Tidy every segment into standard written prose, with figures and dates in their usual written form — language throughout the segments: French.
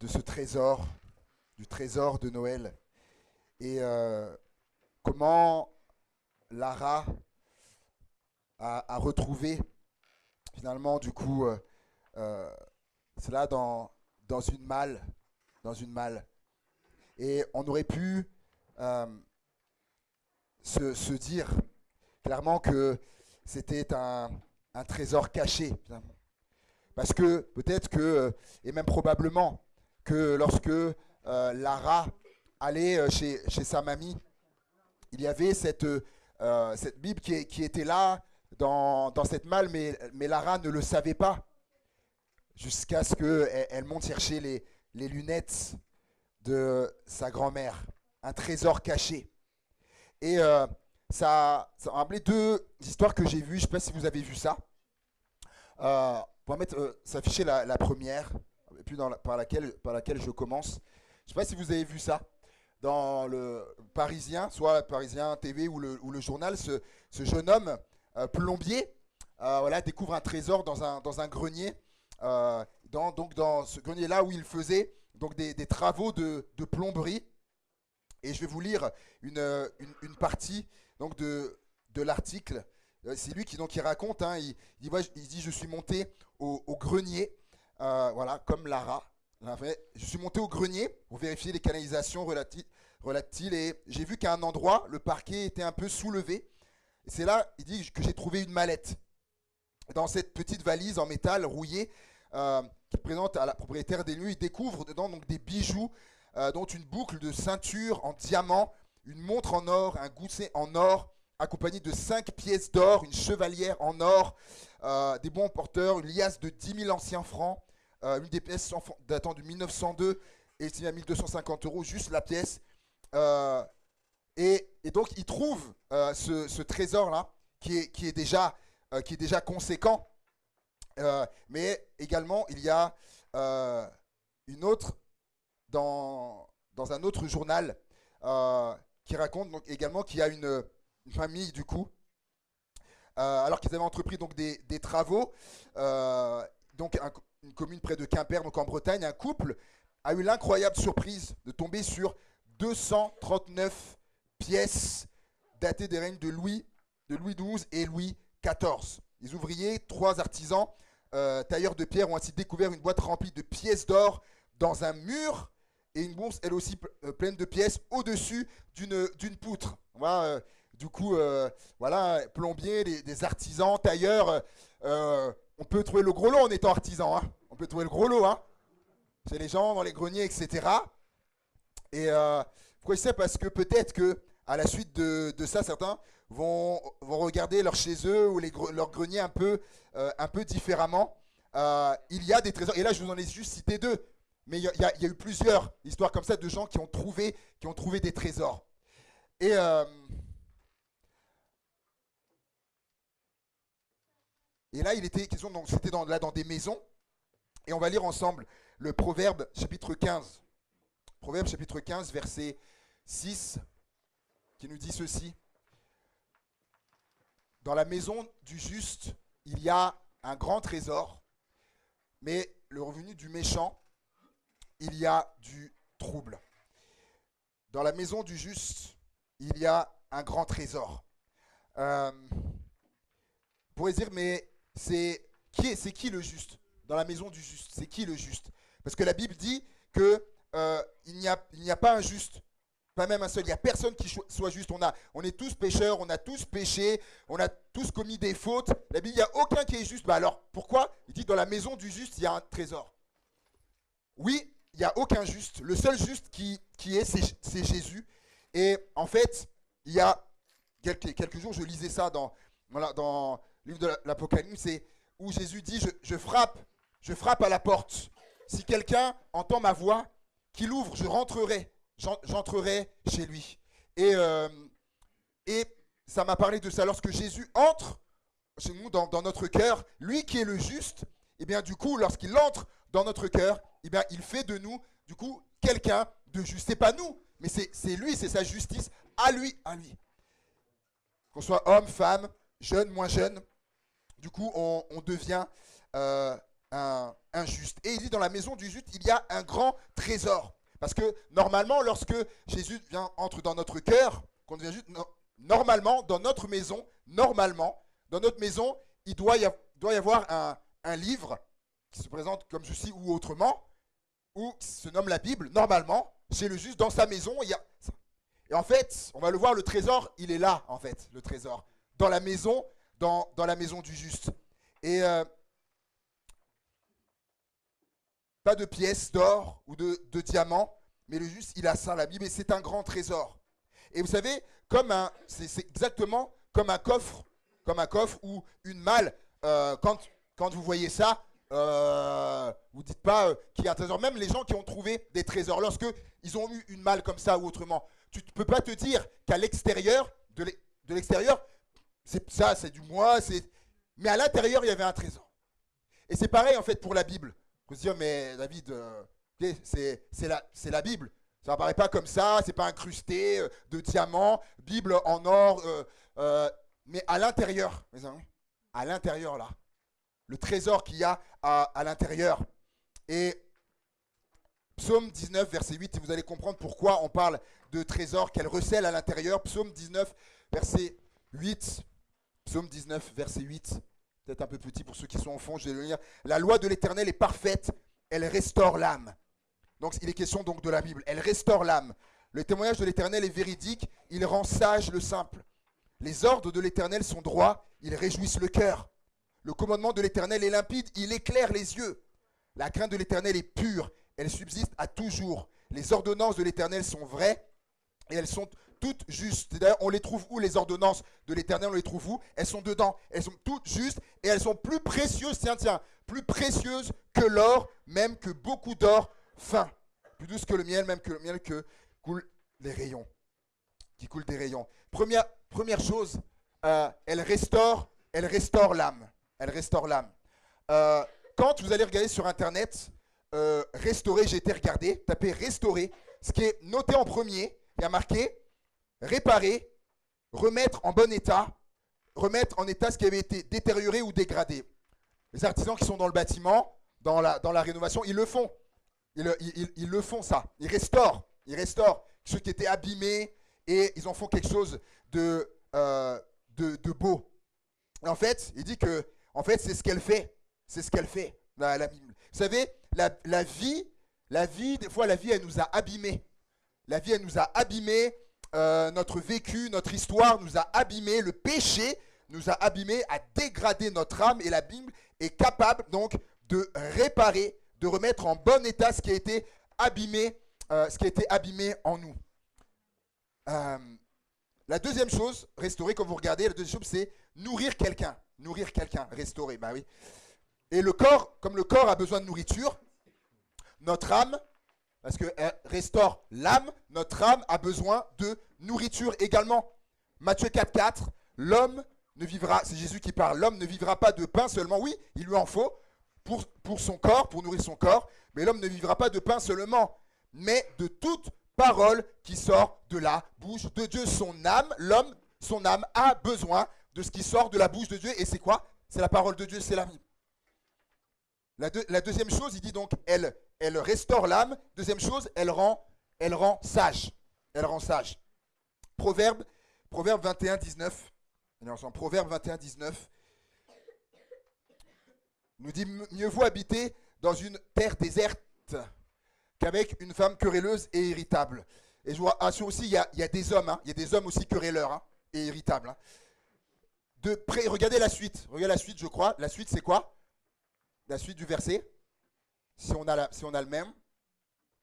de ce trésor, du trésor de Noël. Et comment Lara a retrouvé finalement du coup euh, cela dans une malle, dans une malle. Et on aurait pu euh, se dire clairement que c'était un trésor caché, finalement. Parce que peut-être que, et même probablement, que lorsque Lara allait chez sa mamie, il y avait cette Bible qui était là dans cette malle, mais Lara ne le savait pas, jusqu'à ce qu'elle elle monte chercher les lunettes de sa grand-mère, un trésor caché. Et ça m'a rappelé deux histoires que j'ai vues, je ne sais pas si vous avez vu ça. On va mettre, s'afficher la première, et puis par laquelle je commence. Je ne sais pas si vous avez vu ça dans le Parisien, soit Parisien TV ou le journal, ce jeune homme plombier voilà, découvre un trésor dans un grenier, donc dans ce grenier-là où il faisait donc des travaux de plomberie. Et je vais vous lire une partie donc de l'article. C'est lui qui raconte, hein, il dit je suis monté au grenier, voilà, comme Lara. Je suis monté au grenier pour vérifier les canalisations relatives et j'ai vu qu'à un endroit, le parquet était un peu soulevé. Et c'est là, il dit, que j'ai trouvé une mallette. Dans cette petite valise en métal rouillé, qu'il présente à la propriétaire des lieux, il découvre dedans donc, des bijoux, dont une boucle de ceinture en diamant, une montre en or, un gousset en or, accompagné de 5 pièces d'or, une chevalière en or, des bons porteurs, une liasse de 10 000 anciens francs, une des pièces datant de 1902, estimée à 1 250 €, juste la pièce. Euh, et donc, il trouve ce trésor-là, qui est déjà conséquent. Mais également, il y a euh, une autre, dans un autre journal, qui raconte donc également qu'il y a une famille, du coup, alors qu'ils avaient entrepris donc des travaux, donc une commune près de Quimper, donc en Bretagne, un couple a eu l'incroyable surprise de tomber sur 239 pièces datées des règnes de Louis XII et Louis XIV. Les ouvriers, trois artisans, tailleurs de pierre, ont ainsi découvert une boîte remplie de pièces d'or dans un mur et une bourse, elle aussi pleine de pièces, au-dessus d'une poutre. Voilà, du coup, voilà, plombier, des artisans, tailleurs, on peut trouver le gros lot en étant artisan. Hein. On peut trouver le gros lot, hein, chez les gens, dans les greniers, etc. Et pourquoi je sais? Parce que peut-être que à la suite de ça, certains vont regarder leur chez eux ou leur grenier un peu différemment. Il y a des trésors. Et là, je vous en ai juste cité deux. Mais il y a eu plusieurs histoires comme ça de gens qui ont trouvé des trésors. Et, euh, et là, il était question, donc c'était là dans des maisons. Et on va lire ensemble le Proverbe chapitre 15. Proverbe chapitre 15, verset 6, qui nous dit ceci. Dans la maison du juste, il y a un grand trésor, mais le revenu du méchant, il y a du trouble. Dans la maison du juste, il y a un grand trésor. Vous pourrez dire, mais c'est qui le juste? Dans la maison du juste, c'est qui le juste? Parce que la Bible dit que il n'y a pas un juste, pas même un seul. Il n'y a personne qui soit juste. On est tous pécheurs, on a tous péché, on a tous commis des fautes. La Bible, il n'y a aucun qui est juste. Bah alors, pourquoi? Il dit, dans la maison du juste, il y a un trésor. Oui, il n'y a aucun juste. Le seul juste qui est, c'est Jésus. Et en fait, il y a quelques jours, je lisais ça voilà, dans le livre de l'Apocalypse, où Jésus dit, je frappe à la porte. Si quelqu'un entend ma voix, qu'il ouvre, j'entrerai chez lui. Et, euh, et ça m'a parlé de ça. Lorsque Jésus entre chez nous, dans notre cœur, lui qui est le juste, et bien du coup, lorsqu'il entre dans notre cœur, et bien il fait de nous, du coup, quelqu'un de juste. C'est pas nous, mais c'est lui, c'est sa justice, à lui, à lui. Qu'on soit homme, femme, jeune, moins jeune, du coup, on devient un juste. Et il dit, dans la maison du juste, il y a un grand trésor. Parce que normalement, lorsque Jésus entre dans notre cœur, qu'on devient juste, normalement, dans notre maison, il doit y avoir un livre qui se présente comme ceci ou autrement, ou qui se nomme la Bible. Normalement, chez le juste, dans sa maison, il y a ça. Et en fait, on va le voir, le trésor, il est là, en fait, le trésor. Dans la maison, dans la maison du juste. Et pas de pièces d'or ou de diamants, mais le juste, il a ça, la Bible, et c'est un grand trésor. Et vous savez, c'est exactement comme un coffre ou une malle. Quand vous voyez ça, vous dites pas qu'il y a un trésor. Même les gens qui ont trouvé des trésors, lorsque ils ont eu une malle comme ça ou autrement, tu ne peux pas te dire qu'à l'extérieur, de l'extérieur, c'est du moi, mais à l'intérieur, il y avait un trésor. Et c'est pareil en fait pour la Bible. Vous se dire, mais David, c'est la Bible. Ça n'apparaît pas comme ça, c'est pas incrusté de diamants, Bible en or, mais à l'intérieur, mes amis, à l'intérieur là, le trésor qu'il y a à l'intérieur. Et Psaume 19, verset 8, et vous allez comprendre pourquoi on parle de trésor qu'elle recèle à l'intérieur. Psaume 19, verset 8. Psaume 19, verset 8. Peut-être un peu petit pour ceux qui sont en fond, je vais le lire. La loi de l'Éternel est parfaite, elle restaure l'âme. Donc il est question donc de la Bible. Elle restaure l'âme. Le témoignage de l'Éternel est véridique, il rend sage le simple. Les ordres de l'Éternel sont droits, ils réjouissent le cœur. Le commandement de l'Éternel est limpide, il éclaire les yeux. La crainte de l'Éternel est pure, elle subsiste à toujours. Les ordonnances de l'Éternel sont vraies et elles sont toutes justes. D'ailleurs, on les trouve où les ordonnances de l'Éternel? On les trouve où? Elles sont dedans. Elles sont toutes justes et elles sont plus précieuses, plus précieuses que l'or, même que beaucoup d'or fin. Plus douce que le miel, même que le miel que coulent les rayons. Qui coule des rayons. Première chose, elle restaure l'âme. Elle restaure l'âme. Quand vous allez regarder sur Internet, restaurer, j'ai été regardé, tapez restaurer, ce qui est noté en premier, il y a marqué réparer, remettre en bon état, remettre en état ce qui avait été détérioré ou dégradé. Les artisans qui sont dans le bâtiment, dans la rénovation, ils le font. Ils le font ça. Ils restaurent ceux qui étaient abîmés et ils en font quelque chose de beau. Et en fait, il dit que en fait, c'est ce qu'elle fait. C'est ce qu'elle fait, la Bible. Vous savez, la vie, des fois, la vie, elle nous a abîmés. La vie, elle nous a abîmés. Notre vécu, notre histoire nous a abîmés. Le péché nous a abîmés, a dégradé notre âme. Et la Bible est capable donc de réparer, de remettre en bon état ce qui a été abîmé, en nous. La deuxième chose, restaurer, comme vous regardez, la deuxième chose, c'est nourrir quelqu'un. Nourrir quelqu'un, restaurer, bah oui. Et le corps, comme le corps a besoin de nourriture, notre âme, parce qu'elle restaure l'âme, notre âme a besoin de nourriture également. Matthieu 4,4, l'homme ne vivra, c'est Jésus qui parle, l'homme ne vivra pas de pain seulement, oui, il lui en faut pour son corps, pour nourrir son corps, mais l'homme ne vivra pas de pain seulement, mais de toute parole qui sort de la bouche de Dieu. Son âme, l'homme, son âme a besoin de ce qui sort de la bouche de Dieu, et c'est quoi? C'est la parole de Dieu, c'est la Bible. La deuxième chose, il dit donc, elle restaure l'âme. Deuxième chose, elle rend sage. Elle rend sage. Proverbe 21, 19. Proverbe 21, 19 nous dit, mieux vaut habiter dans une terre déserte qu'avec une femme querelleuse et irritable. Et je vous rassure aussi, il y a des hommes, il y a des hommes aussi querelleurs et irritables. Regardez la suite, je crois. La suite, c'est quoi? La suite du verset, si on a le même.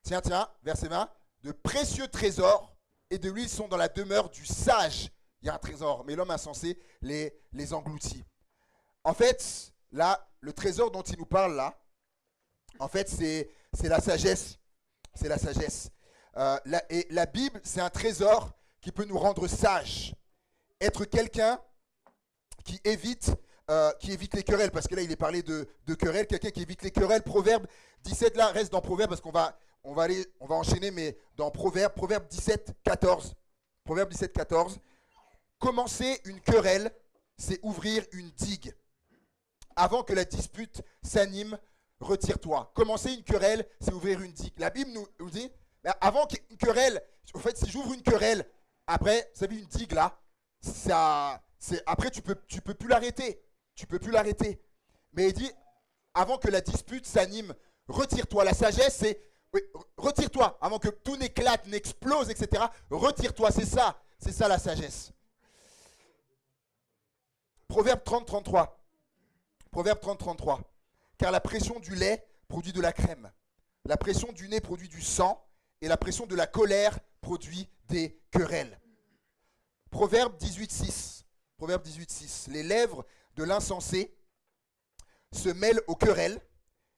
Tiens, verset 20. De précieux trésors et de l'huile sont dans la demeure du sage. Il y a un trésor, mais l'homme insensé les engloutit. En fait, là, le trésor dont il nous parle là, en fait, c'est la sagesse. C'est la sagesse. Et la Bible, c'est un trésor qui peut nous rendre sages. Être quelqu'un qui évite les querelles, parce que là il est parlé de querelles, quelqu'un qui évite les querelles. Proverbe 17, là reste dans Proverbe parce qu'on va enchaîner, mais dans Proverbe 17, 14. Proverbe 17, 14. Commencer une querelle, c'est ouvrir une digue. Avant que la dispute s'anime, retire-toi. Commencer une querelle, c'est ouvrir une digue. La Bible nous dit, mais avant qu'une querelle, en fait, si j'ouvre une querelle, après, vous savez, une digue là, après, tu peux plus l'arrêter. Tu peux plus l'arrêter. Mais il dit, avant que la dispute s'anime, retire-toi. La sagesse, c'est, oui, retire-toi, avant que tout n'éclate, n'explose, etc. Retire-toi, c'est ça la sagesse. Proverbe 30-33. Proverbe 30-33. Car la pression du lait produit de la crème. La pression du nez produit du sang. Et la pression de la colère produit des querelles. Proverbe 18-6. Proverbe 18-6. Les lèvres de l'insensé se mêlent aux querelles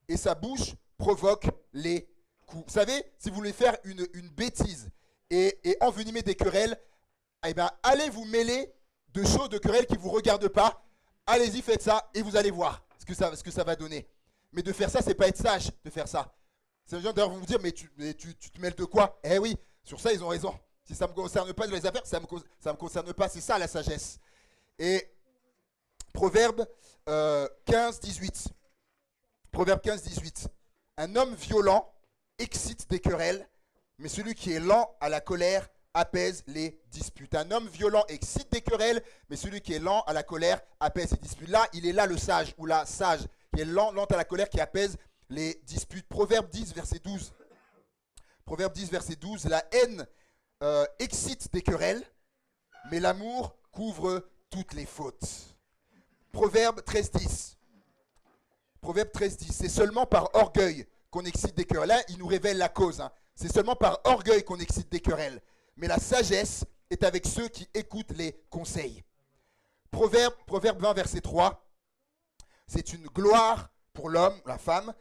et sa bouche provoque les coups. Vous savez, si vous voulez faire une bêtise et envenimer des querelles, eh bien, allez vous mêler de choses, de querelles qui ne vous regardent pas. Allez-y, faites ça et vous allez voir ce que ça va donner. Mais de faire ça, c'est pas être sage de faire ça. Ces gens d'ailleurs vont vous dire, mais tu te mêles de quoi? Eh oui, sur ça, ils ont raison. Si ça ne me concerne pas de les affaires, ça me concerne pas. C'est ça la sagesse. Et Proverbe 15-18. Proverbe 15-18. Un homme violent excite des querelles, mais celui qui est lent à la colère apaise les disputes. Un homme violent excite des querelles, mais celui qui est lent à la colère apaise les disputes. Là, il est là le sage, ou la sage, qui est lent à la colère, qui apaise les disputes. Proverbe 10, verset 12. Proverbe 10, verset 12. La haine excite des querelles, mais l'amour couvre toutes les fautes. Proverbe 13, 10. Proverbe 13, 10. C'est seulement par orgueil qu'on excite des querelles. Là, il nous révèle la cause. C'est seulement par orgueil qu'on excite des querelles. Mais la sagesse est avec ceux qui écoutent les conseils. Proverbe 20, verset 3. C'est une gloire pour l'homme, la femme,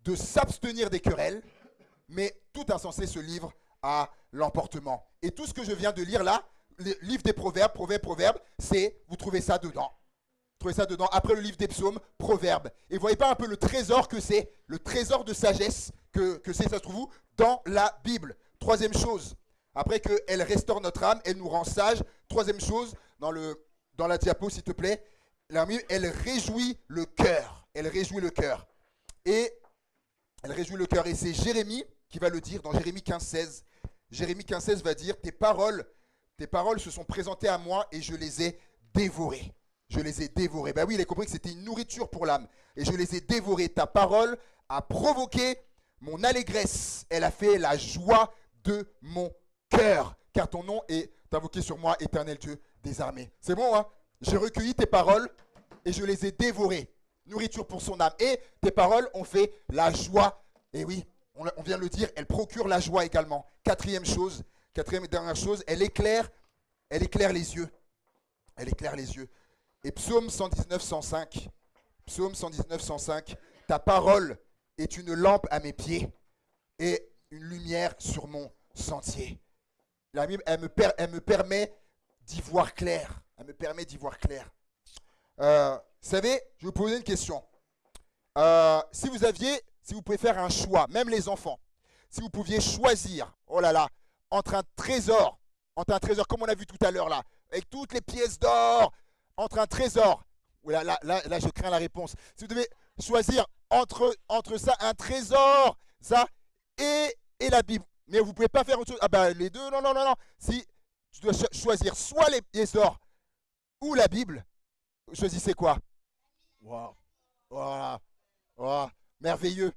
de s'abstenir des querelles, mais tout insensé se livre à l'emportement. Et tout ce que je viens de lire là, le livre des proverbes, c'est, vous trouvez ça dedans. Vous trouvez ça dedans. Après le livre des psaumes, proverbes. Et vous voyez pas un peu le trésor que c'est, le trésor de sagesse que c'est, ça se trouve où? Dans la Bible. Troisième chose, après qu'elle restaure notre âme, elle nous rend sages. Troisième chose, dans la diapo s'il te plaît, elle réjouit le cœur. Elle réjouit le cœur. Et elle réjouit le cœur. Et c'est Jérémie qui va le dire dans Jérémie 15-16. Jérémie 15-16 va dire, tes paroles se sont présentées à moi et je les ai dévorées. Je les ai dévorées. Ben oui, il a compris que c'était une nourriture pour l'âme. Et je les ai dévorées. Ta parole a provoqué mon allégresse. Elle a fait la joie de mon cœur. Car ton nom est invoqué sur moi, éternel Dieu des armées. C'est bon, hein? J'ai recueilli tes paroles et je les ai dévorées. Nourriture pour son âme. Et tes paroles ont fait la joie. Et oui, on vient de le dire, elle procure la joie également. Quatrième et dernière chose, elle éclaire les yeux. Elle éclaire les yeux. Et Psaume 119, 105. Psaume 119, 105. Ta parole est une lampe à mes pieds et une lumière sur mon sentier. La Bible, elle me permet d'y voir clair. Elle me permet d'y voir clair. Vous savez, je vais vous poser une question. Si vous pouvez faire un choix, même les enfants, si vous pouviez choisir, oh là là, entre un trésor, comme on a vu tout à l'heure là, avec toutes les pièces d'or, entre un trésor, là, je crains la réponse. Si vous devez choisir entre ça, un trésor, ça, et la Bible, mais vous ne pouvez pas faire autre chose. Ah ben les deux, non. Si tu dois choisir soit les pièces d'or ou la Bible, choisissez quoi? Wow. Voilà. Oh, merveilleux.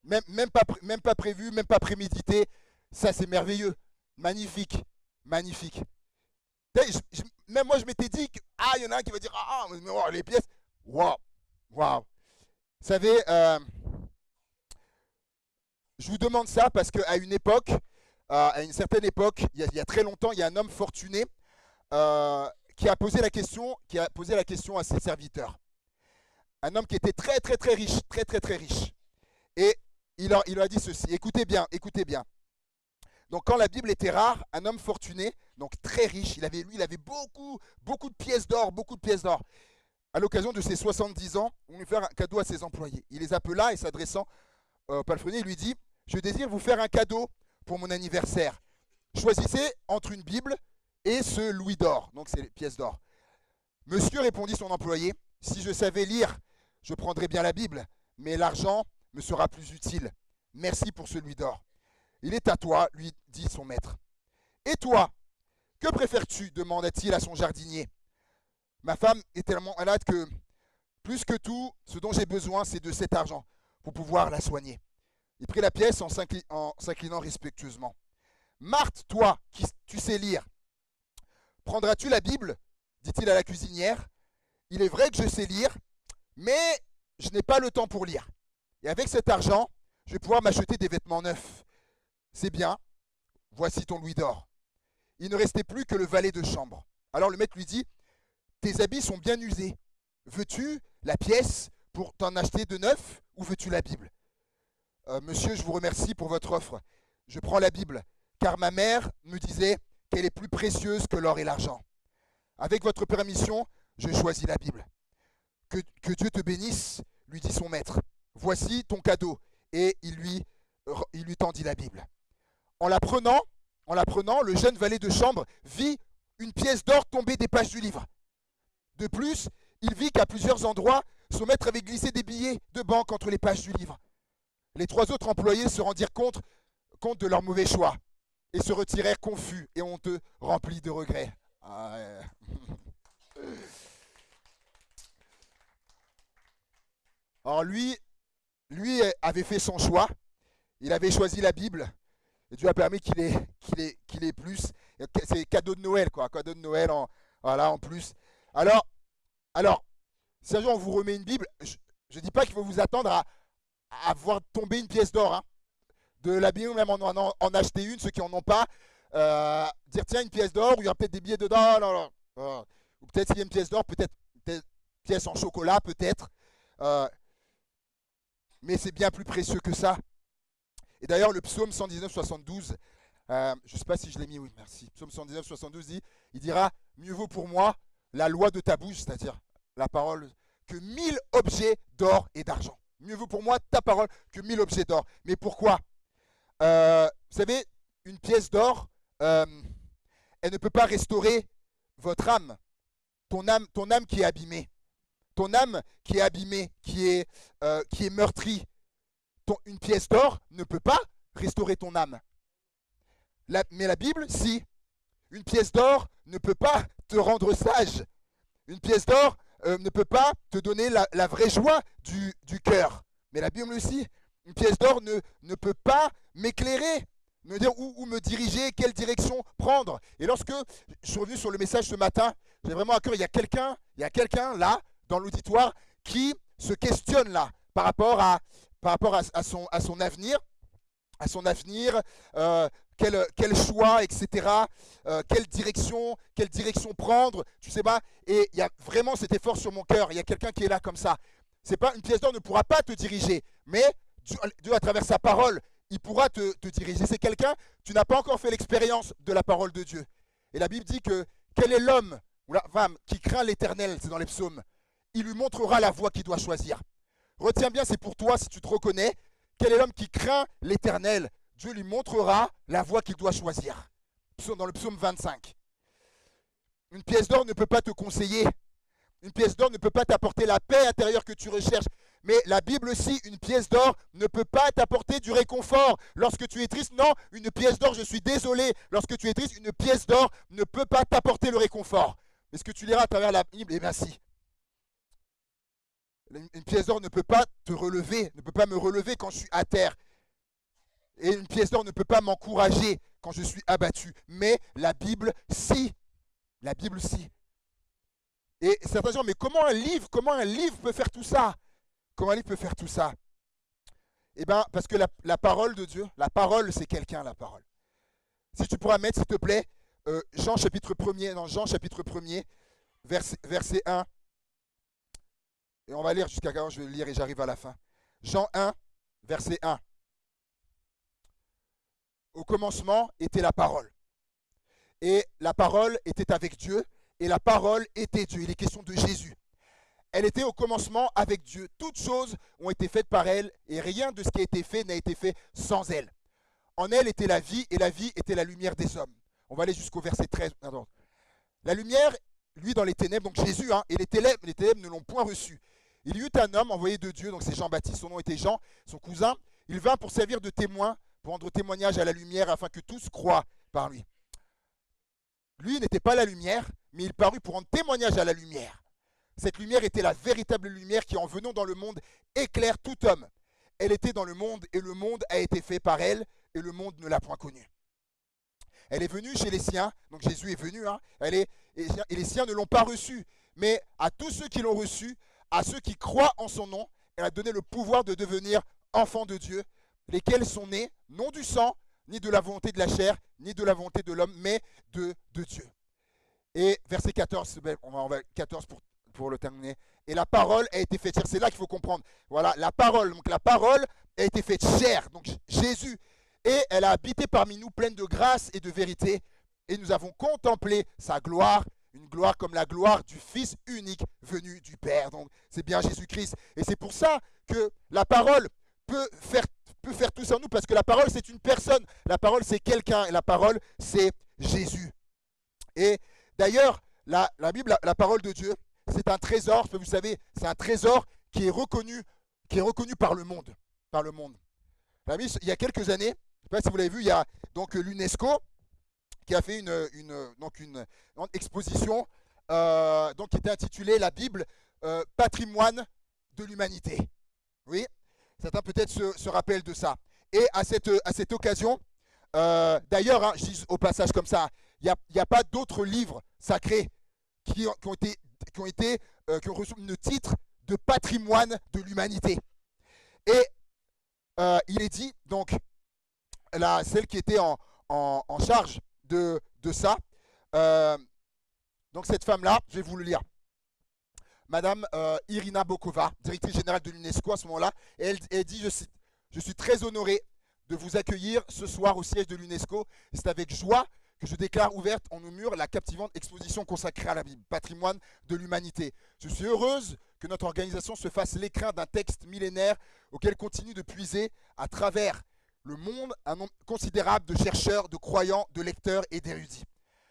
Même pas prévu, même pas prémédité. Ça, c'est merveilleux. Magnifique. Magnifique. Même moi, je m'étais dit que, il y en a un qui va dire, mais oh, les pièces. Waouh. Waouh. Vous savez, je vous demande ça parce qu'à une époque, à une certaine époque, il y a très longtemps, il y a un homme fortuné qui a posé la question à ses serviteurs. Un homme qui était très très très riche, très très très riche. Et il leur a dit ceci, écoutez bien. Donc quand la Bible était rare, un homme fortuné, donc très riche, il avait beaucoup de pièces d'or, À l'occasion de ses 70 ans, on lui fait un cadeau à ses employés. Il les appela et s'adressant au palefrenier, il lui dit, je désire vous faire un cadeau pour mon anniversaire. Choisissez entre une Bible et ce louis d'or, donc c'est les pièces d'or. Monsieur, répondit son employé, si je savais lire je prendrai bien la Bible, mais l'argent me sera plus utile. Merci pour celui d'or. Il est à toi, lui dit son maître. Et toi, que préfères-tu demanda-t-il à son jardinier. Ma femme est tellement malade que, plus que tout, ce dont j'ai besoin, c'est de cet argent pour pouvoir la soigner. Il prit la pièce en s'inclinant respectueusement. Marthe, toi, qui tu sais lire, prendras-tu la Bible dit-il à la cuisinière. Il est vrai que je sais lire, mais je n'ai pas le temps pour lire. Et avec cet argent, je vais pouvoir m'acheter des vêtements neufs. C'est bien, voici ton louis d'or. Il ne restait plus que le valet de chambre. Alors le maître lui dit, tes habits sont bien usés. Veux-tu la pièce pour t'en acheter de neuf ou veux-tu la Bible? Monsieur, je vous remercie pour votre offre. Je prends la Bible, car ma mère me disait qu'elle est plus précieuse que l'or et l'argent. Avec votre permission, je choisis la Bible. Que Dieu te bénisse, lui dit son maître. Voici ton cadeau. Et il lui tendit la Bible. En la prenant, le jeune valet de chambre vit une pièce d'or tomber des pages du livre. De plus, il vit qu'à plusieurs endroits, son maître avait glissé des billets de banque entre les pages du livre. Les trois autres employés se rendirent compte de leur mauvais choix et se retirèrent confus et honteux, remplis de regrets. Alors lui avait fait son choix. Il avait choisi la Bible. Et Dieu a permis qu'il ait plus. C'est cadeau de Noël, quoi. Cadeau de Noël en plus. Alors, si un jour on vous remet une Bible, je ne dis pas qu'il faut vous attendre à voir tomber une pièce d'or. Hein. De la Bible, même en acheter une, ceux qui n'en ont pas. Dire tiens, une pièce d'or, où il y aura peut-être des billets dedans. Non. Ou peut-être s'il y a une pièce d'or, peut-être une pièce en chocolat, peut-être. Mais c'est bien plus précieux que ça. Et d'ailleurs, le psaume 119, 72, je ne sais pas si je l'ai mis, oui, merci. Psaume 119, 72 dit, il dira, mieux vaut pour moi la loi de ta bouche, c'est-à-dire la parole, que 1000 objets d'or et d'argent. Mieux vaut pour moi ta parole que 1000 objets d'or. Mais pourquoi? Vous savez, une pièce d'or, elle ne peut pas restaurer votre âme, ton âme qui est abîmée. Ton âme qui est abîmée, qui est meurtrie. Une pièce d'or ne peut pas restaurer ton âme. Mais la Bible, si. Une pièce d'or ne peut pas te rendre sage. Une pièce d'or ne peut pas te donner la vraie joie du cœur. Mais la Bible aussi. Une pièce d'or ne peut pas m'éclairer, me dire où me diriger, quelle direction prendre. Et lorsque je suis revenu sur le message ce matin, j'ai vraiment à cœur, il y a quelqu'un là, dans l'auditoire, qui se questionne là, par rapport à son avenir, quel choix, etc., quelle direction prendre, tu sais pas. Et il y a vraiment cet effort sur mon cœur. Il y a quelqu'un qui est là comme ça. C'est pas une pièce d'or ne pourra pas te diriger, mais Dieu à travers sa parole, il pourra te diriger. C'est quelqu'un, tu n'as pas encore fait l'expérience de la parole de Dieu. Et la Bible dit que quel est l'homme ou la femme qui craint l'Éternel, c'est dans les psaumes. Il lui montrera la voie qu'il doit choisir. Retiens bien, c'est pour toi si tu te reconnais. Quel est l'homme qui craint l'Éternel? Dieu lui montrera la voie qu'il doit choisir. Dans le psaume 25. Une pièce d'or ne peut pas te conseiller. Une pièce d'or ne peut pas t'apporter la paix intérieure que tu recherches. Mais la Bible aussi, une pièce d'or ne peut pas t'apporter du réconfort. Lorsque tu es triste, non, une pièce d'or, je suis désolé. Lorsque tu es triste, une pièce d'or ne peut pas t'apporter le réconfort. Mais ce que tu liras à travers la Bible, eh bien si. Une pièce d'or ne peut pas te relever, ne peut pas me relever quand je suis à terre. Et une pièce d'or ne peut pas m'encourager quand je suis abattu. Mais la Bible, si. La Bible, si. Et certains gens, mais comment un livre peut faire tout ça? Comment un livre peut faire tout ça? Eh bien, parce que la parole de Dieu, la parole, c'est quelqu'un, la parole. Si tu pourras mettre, s'il te plaît, Jean chapitre 1er, verset 1. Et on va lire jusqu'à quand je vais le lire et j'arrive à la fin. Jean 1, verset 1. Au commencement était la parole. Et la parole était avec Dieu. Et la parole était Dieu. Il est question de Jésus. Elle était au commencement avec Dieu. Toutes choses ont été faites par elle. Et rien de ce qui a été fait n'a été fait sans elle. En elle était la vie. Et la vie était la lumière des hommes. On va aller jusqu'au verset 13. La lumière, lui, dans les ténèbres. Donc Jésus, et les ténèbres ne l'ont point reçu. Il y eut un homme envoyé de Dieu, donc c'est Jean-Baptiste, son nom était Jean, son cousin. Il vint pour servir de témoin, pour rendre témoignage à la lumière, afin que tous croient par lui. Lui n'était pas la lumière, mais il parut pour rendre témoignage à la lumière. Cette lumière était la véritable lumière qui, en venant dans le monde, éclaire tout homme. Elle était dans le monde, et le monde a été fait par elle, et le monde ne l'a point connue. Elle est venue chez les siens, donc Jésus est venu, et les siens ne l'ont pas reçue. Mais à tous ceux qui l'ont reçue, à ceux qui croient en son nom, elle a donné le pouvoir de devenir enfants de Dieu, lesquels sont nés, non du sang, ni de la volonté de la chair, ni de la volonté de l'homme, mais de Dieu. Et verset 14, on va 14 pour le terminer. Et la parole a été faite chair. C'est là qu'il faut comprendre. Voilà, la parole. Donc la parole a été faite chair. Donc Jésus. Et elle a habité parmi nous pleine de grâce et de vérité. Et nous avons contemplé sa gloire, une gloire comme la gloire du Fils unique venu du Père. Donc c'est bien Jésus-Christ. Et c'est pour ça que la parole peut faire tout ça en nous, parce que la parole c'est une personne. La parole c'est quelqu'un. Et la parole c'est Jésus. Et d'ailleurs, la Bible, la parole de Dieu, c'est un trésor. Vous savez, c'est un trésor qui est reconnu par le monde. Par le monde. Il y a quelques années, je ne sais pas si vous l'avez vu, il y a donc l'UNESCO qui a fait une exposition qui était intitulée La Bible, patrimoine de l'humanité. Oui, certains peut-être se rappellent de ça. Et à cette occasion, d'ailleurs, je dis au passage comme ça, il n'y a pas d'autres livres sacrés qui ont reçu le titre de patrimoine de l'humanité. Et il est dit, donc, celle qui était en charge de ça, donc cette femme-là, je vais vous le lire. Madame Irina Bokova, directrice générale de l'UNESCO à ce moment-là, elle dit, je suis très honorée de vous accueillir ce soir au siège de l'UNESCO. C'est avec joie que je déclare ouverte en nos murs la captivante exposition consacrée à la Bible, patrimoine de l'humanité. Je suis heureuse que notre organisation se fasse l'écrin d'un texte millénaire auquel continue de puiser à travers le monde un nombre considérable de chercheurs, de croyants, de lecteurs et d'érudits,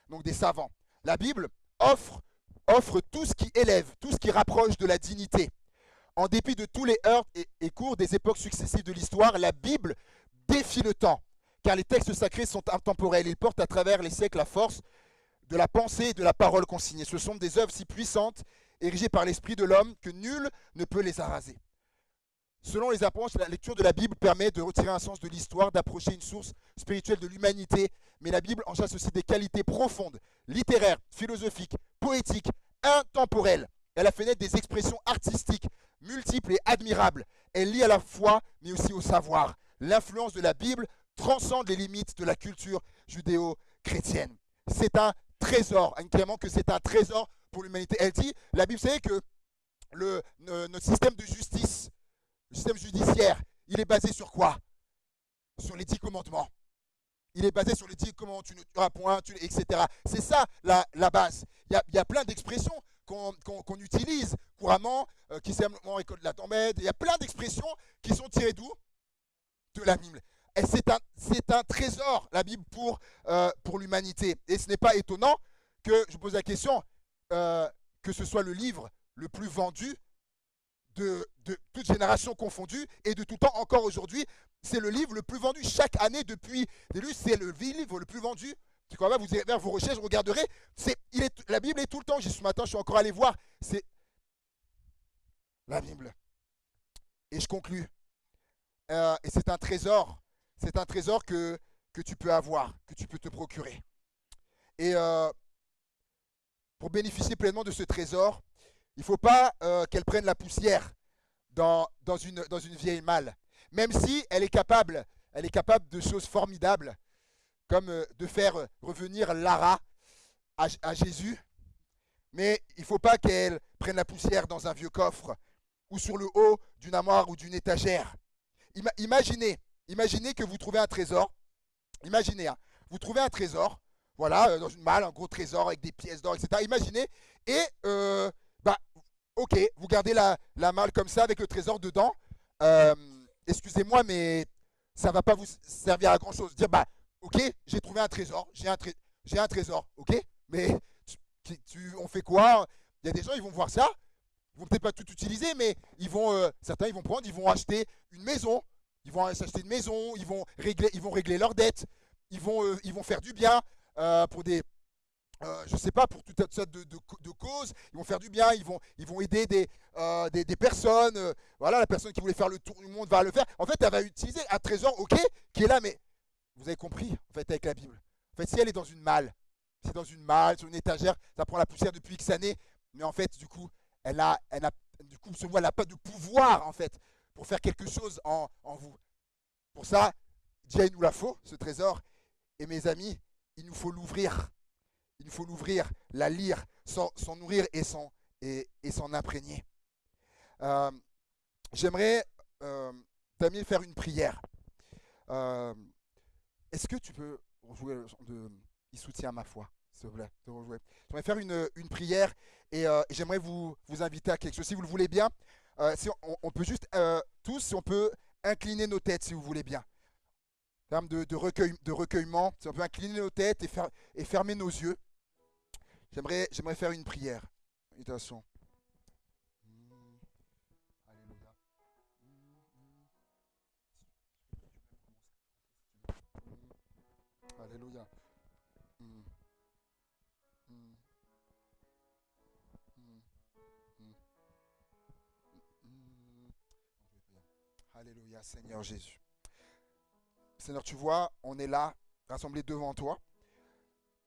donc des savants. La Bible offre tout ce qui élève, tout ce qui rapproche de la dignité. En dépit de tous les heurts et cours des époques successives de l'histoire, la Bible défie le temps, car les textes sacrés sont intemporels. Ils portent à travers les siècles la force de la pensée et de la parole consignée. Ce sont des œuvres si puissantes, érigées par l'esprit de l'homme, que nul ne peut les araser. Selon les approches, la lecture de la Bible permet de retirer un sens de l'histoire, d'approcher une source spirituelle de l'humanité, mais la Bible enchasse aussi des qualités profondes, littéraires, philosophiques, poétiques, intemporelles. Elle a fait naître des expressions artistiques multiples et admirables. Elle lie à la foi, mais aussi au savoir. L'influence de la Bible transcende les limites de la culture judéo-chrétienne. C'est un trésor, clairement que c'est un trésor pour l'humanité. Elle dit, la Bible, vous savez que notre système de justice, le système judiciaire, il est basé sur quoi? Sur les 10 commandements. Il est basé sur les 10 commandements, tu ne tueras point, etc. C'est ça la base. Il y a plein d'expressions qu'on utilise couramment, qui servent récolte la tempête. Il y a plein d'expressions qui sont tirées d'où? De la Bible. Et c'est un trésor, la Bible, pour l'humanité. Et ce n'est pas étonnant que, je pose la question, que ce soit le livre le plus vendu de toute génération confondue et de tout temps encore aujourd'hui. C'est le livre le plus vendu chaque année depuis des lustres. C'est le livre le plus vendu. Tu crois pas, vous irez vers vos recherches, vous regarderez. La Bible est tout le temps. Ce matin, je suis encore allé voir. C'est la Bible. Et je conclus. Et c'est un trésor. C'est un trésor que tu peux avoir, que tu peux te procurer. Et pour bénéficier pleinement de ce trésor, il ne faut pas qu'elle prenne la poussière dans une vieille malle. Même si elle est capable de choses formidables, comme de faire revenir Lara à Jésus. Mais il ne faut pas qu'elle prenne la poussière dans un vieux coffre ou sur le haut d'une armoire ou d'une étagère. Imaginez que vous trouvez un trésor. Imaginez, vous trouvez un trésor, voilà, dans une malle, un gros trésor avec des pièces d'or, etc. Imaginez, et ok, vous gardez la malle comme ça avec le trésor dedans. Excusez-moi, mais ça ne va pas vous servir à grand chose. Dire, ok, j'ai trouvé un trésor, j'ai un trésor, ok, mais on fait quoi? Il y a des gens, ils vont voir ça, vont peut-être pas tout utiliser, mais certains ils vont prendre, ils vont acheter une maison, ils vont s'acheter une maison, ils vont régler leurs dettes, ils vont faire du bien pour des, je sais pas, pour toute sorte de causes, ils vont faire du bien, ils vont aider des personnes, voilà, la personne qui voulait faire le tour du monde va le faire. En fait, elle va utiliser un trésor, ok, qui est là, mais vous avez compris, en fait, avec la Bible. En fait, si elle est dans une malle, c'est dans une malle, sur une étagère, ça prend la poussière depuis X années, mais en fait, du coup, du coup, ce mot, elle n'a pas de pouvoir, en fait, pour faire quelque chose en vous. Pour ça, Dieu, il nous la faut, ce trésor, et mes amis, il nous faut l'ouvrir. Il nous faut l'ouvrir, la lire, s'en nourrir et s'en imprégner. Euh, J'aimerais, Tamil, faire une prière. Euh, Est-ce que tu peux rejouer le son de Il soutient ma foi, s'il te plaît, de rejouer. J'aimerais faire une prière et j'aimerais vous inviter à quelque chose, si vous le voulez bien. Si on peut juste, tous, si on peut incliner nos têtes, si vous voulez bien. En termes de recueillement, si on peut incliner nos têtes et fermer nos yeux. J'aimerais faire une prière. Méditation. Alléluia. Alléluia. Mm, mm, mm, mm, mm. Alléluia, Seigneur Jésus. Seigneur, tu vois, on est là, rassemblés devant toi,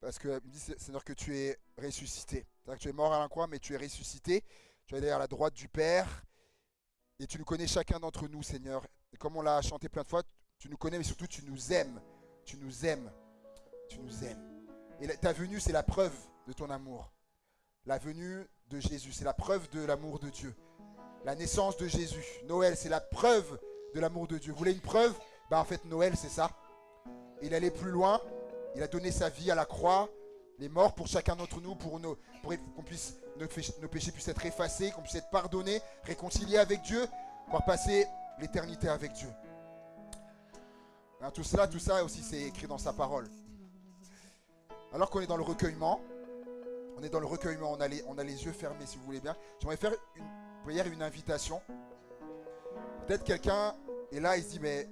parce que il me dit, Seigneur, que tu es ressuscité. C'est-à-dire que tu es mort à la croix, mais tu es ressuscité. Tu es derrière la droite du Père, et tu nous connais chacun d'entre nous, Seigneur. Et comme on l'a chanté plein de fois, tu nous connais, mais surtout tu nous aimes. Tu nous aimes. Tu nous aimes. Et ta venue, c'est la preuve de ton amour. La venue de Jésus, c'est la preuve de l'amour de Dieu. La naissance de Jésus. Noël, c'est la preuve de l'amour de Dieu. Vous voulez une preuve? Ben, en fait, Noël, c'est ça. Il allait plus loin. Il a donné sa vie à la croix. Il est mort pour chacun d'entre nous, pour qu'on puisse, nos péchés puissent être effacés, qu'on puisse être pardonnés, réconciliés avec Dieu, pour passer l'éternité avec Dieu. Ben, tout ça aussi, c'est écrit dans sa parole. Alors qu'on est dans le recueillement, on a les yeux fermés, si vous voulez bien. J'aimerais faire une prière et une invitation. Peut-être quelqu'un est là, il se dit, mais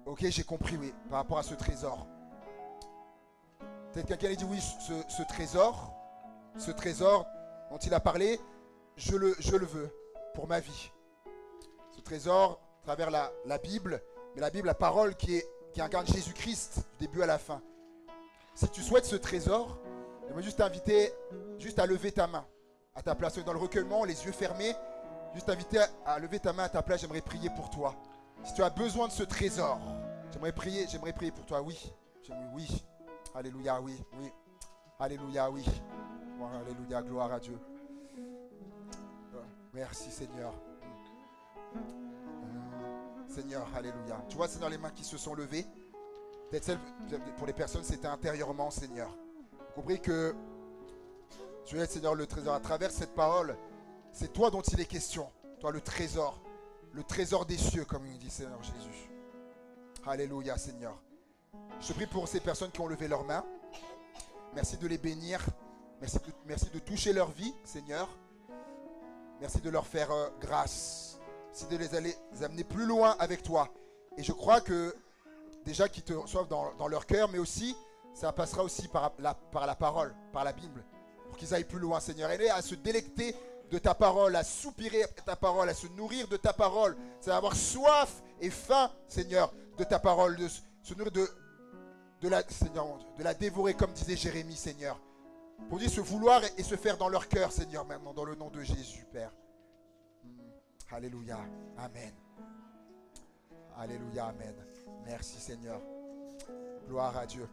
ok, j'ai compris, oui, par rapport à ce trésor. Peut-être quelqu'un lui dit, oui, ce trésor dont il a parlé, je le veux pour ma vie. Ce trésor, à travers la Bible, mais la Bible, la parole qui incarne Jésus-Christ du début à la fin. Si tu souhaites ce trésor, j'aimerais juste t'inviter juste à lever ta main à ta place. Dans le recueillement, les yeux fermés, juste t'inviter à lever ta main à ta place. J'aimerais prier pour toi. Si tu as besoin de ce trésor, j'aimerais prier pour toi. Oui, oui. Alléluia, oui. Alléluia, oui. Alléluia, gloire à Dieu. Merci Seigneur. Seigneur, alléluia. Tu vois, Seigneur, les mains qui se sont levées. Peut-être pour les personnes, c'était intérieurement, Seigneur. Vous comprenez que tu es, Seigneur, le trésor. À travers cette parole, c'est toi dont il est question. Toi, le trésor des cieux, comme il dit, Seigneur Jésus. Alléluia, Seigneur. Je te prie pour ces personnes qui ont levé leurs mains. Merci de les bénir. Merci de toucher leur vie, Seigneur. Merci de leur faire grâce. Merci de les amener plus loin avec toi. Et je crois que déjà qu'ils te reçoivent dans leur cœur, mais aussi, ça passera aussi par la parole, par la Bible, pour qu'ils aillent plus loin, Seigneur. Et à se délecter de ta parole, à soupirer ta parole, à se nourrir de ta parole. C'est avoir soif et faim, Seigneur, de ta parole, de se nourrir Seigneur, de la dévorer, comme disait Jérémie, Seigneur. Pour dire se vouloir et se faire dans leur cœur, Seigneur, maintenant, dans le nom de Jésus, Père. Alléluia, Amen. Alléluia, Amen. Merci Seigneur. Gloire à Dieu.